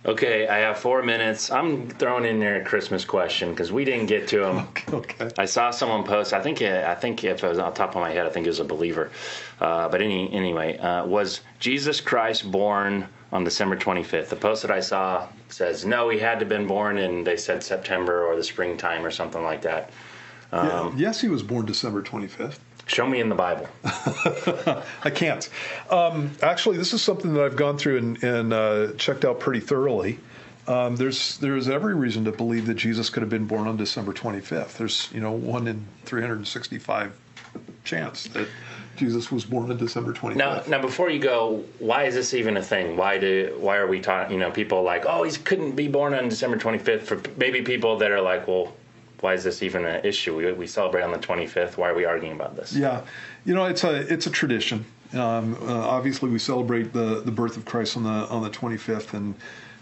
Okay, I have 4 minutes. I'm throwing in there a Christmas question because we didn't get to them. Okay. I saw someone post. I think if I was on top of my head, I think it was a believer. But anyway, was Jesus Christ born on December 25th? The post that I saw says no, he had to have been born, and they said September or the springtime or something like that. Yes, he was born December 25th. Show me in the Bible. I can't. Actually, this is something that I've gone through and checked out pretty thoroughly. There's every reason to believe that Jesus could have been born on December 25th. There's 1 in 365 chance that Jesus was born on December 25th. Now, before you go, why is this even a thing? Why are we talking? People like, oh, he couldn't be born on December 25th. For maybe people that are like, well, why is this even an issue? We celebrate on the 25th. Why are we arguing about this? Yeah, it's a tradition. Obviously, we celebrate the birth of Christ on the 25th, and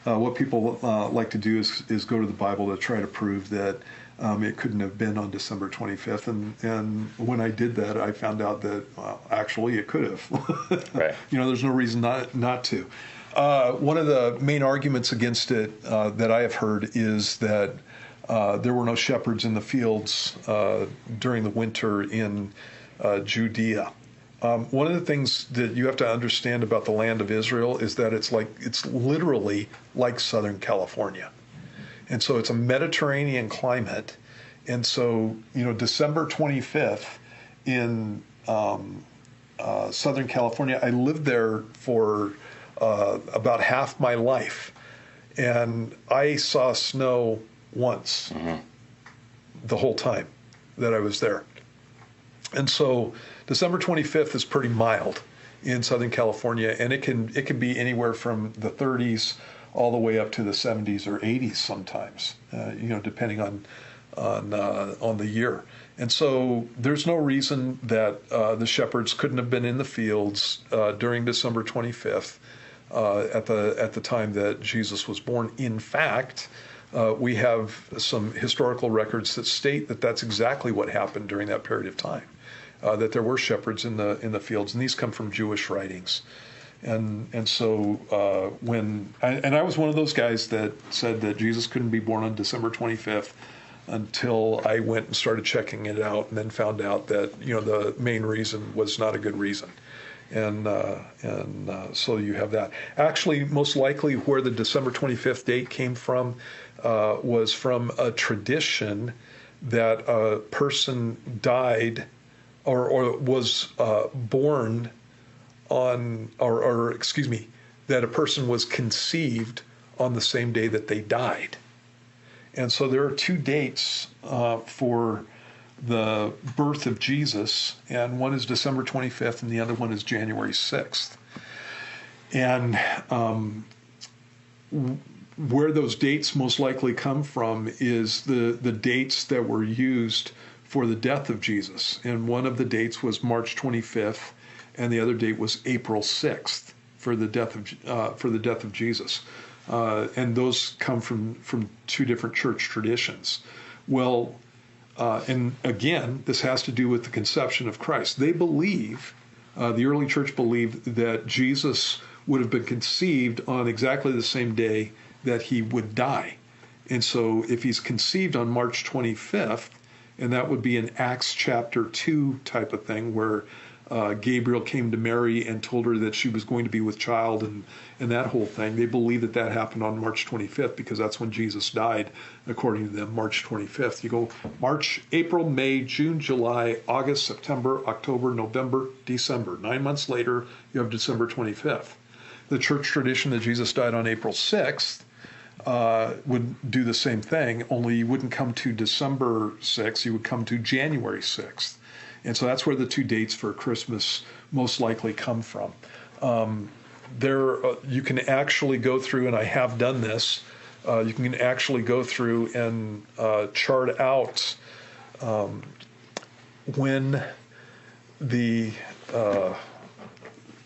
what people like to do is go to the Bible to try to prove that it couldn't have been on December 25th. And when I did that, I found out that actually it could have. Right. There's no reason not to. One of the main arguments against it that I have heard is that there were no shepherds in the fields during the winter in Judea. One of the things that you have to understand about the land of Israel is that it's literally like Southern California. And so it's a Mediterranean climate. And so, December 25th in Southern California, I lived there for about half my life. And I saw snow once the whole time that I was there. And so December 25th is pretty mild in Southern California, and it can be anywhere from the 30s all the way up to the 70s or 80s sometimes, depending on the year. And so there's no reason that the shepherds couldn't have been in the fields during December 25th at the time that Jesus was born. In fact, we have some historical records that state that that's exactly what happened during that period of time, that there were shepherds in the fields, and these come from Jewish writings. And so when I was one of those guys that said that Jesus couldn't be born on December 25th until I went and started checking it out, and then found out that the main reason was not a good reason. And so you have that. Actually, most likely where the December 25th date came from was from a tradition that a person died or was born on, or excuse me, that a person was conceived on the same day that they died. And so there are two dates for the birth of Jesus, and one is December 25th and the other one is January 6th. And where those dates most likely come from is the dates that were used for the death of Jesus. And one of the dates was March 25th, and the other date was April 6th for the death of Jesus. And those come from two different church traditions. Well, and again, this has to do with the conception of Christ. They believe, the early church believed that Jesus would have been conceived on exactly the same day that he would die. And so if he's conceived on March 25th, and that would be an Acts chapter 2 type of thing, where Gabriel came to Mary and told her that she was going to be with child, and that whole thing. They believe that happened on March 25th because that's when Jesus died, according to them, March 25th. You go March, April, May, June, July, August, September, October, November, December. 9 months later, you have December 25th. The church tradition that Jesus died on April 6th would do the same thing, only you wouldn't come to December 6th, you would come to January 6th. And so that's where the two dates for Christmas most likely come from. You can actually go through, and I have done this, you can actually go through and chart out when the,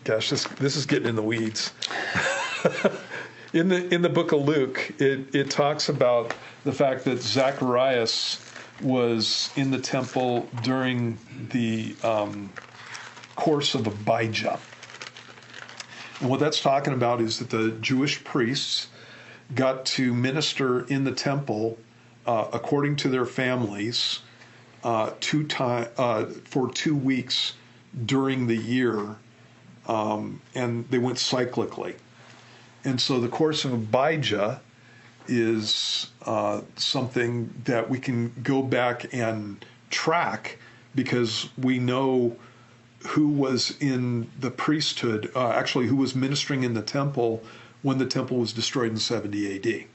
this is getting in the weeds. In the book of Luke, it talks about the fact that Zacharias was in the temple during the course of Abijah. And what that's talking about is that the Jewish priests got to minister in the temple according to their families for 2 weeks during the year, and they went cyclically. And so the course of Abijah is something that we can go back and track, because we know who was in the priesthood, actually who was ministering in the temple when the temple was destroyed in 70 AD.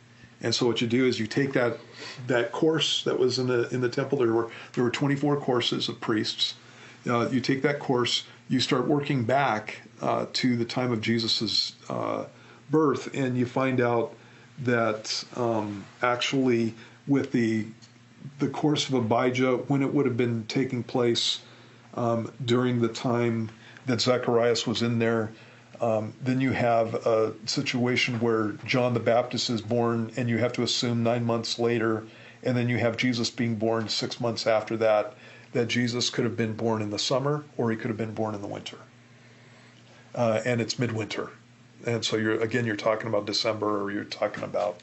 And so what you do is you take that course that was in the temple. There were 24 courses of priests. You take that course, you start working back to the time of Jesus's birth, and you find out that actually with the course of Abijah, when it would have been taking place during the time that Zacharias was in there, then you have a situation where John the Baptist is born, and you have to assume 9 months later, and then you have Jesus being born 6 months after that Jesus could have been born in the summer, or he could have been born in the winter. And it's midwinter. And so you're talking about December, or you're talking about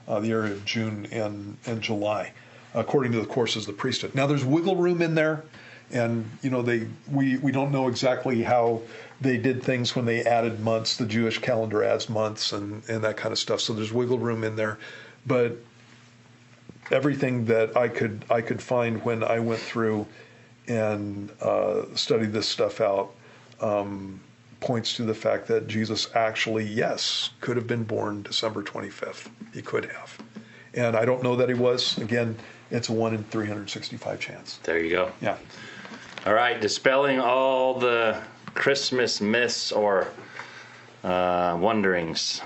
the area of June and July, according to the courses of the priesthood. Now there's wiggle room in there, and we don't know exactly how they did things when they added months. The Jewish calendar adds months and that kind of stuff. So there's wiggle room in there, but everything that I could find when I went through and studied this stuff out points to the fact that Jesus actually, yes, could have been born December 25th. He could have. And I don't know that he was. Again, it's a 1 in 365 chance. There you go. Yeah. All right, dispelling all the Christmas myths or wonderings.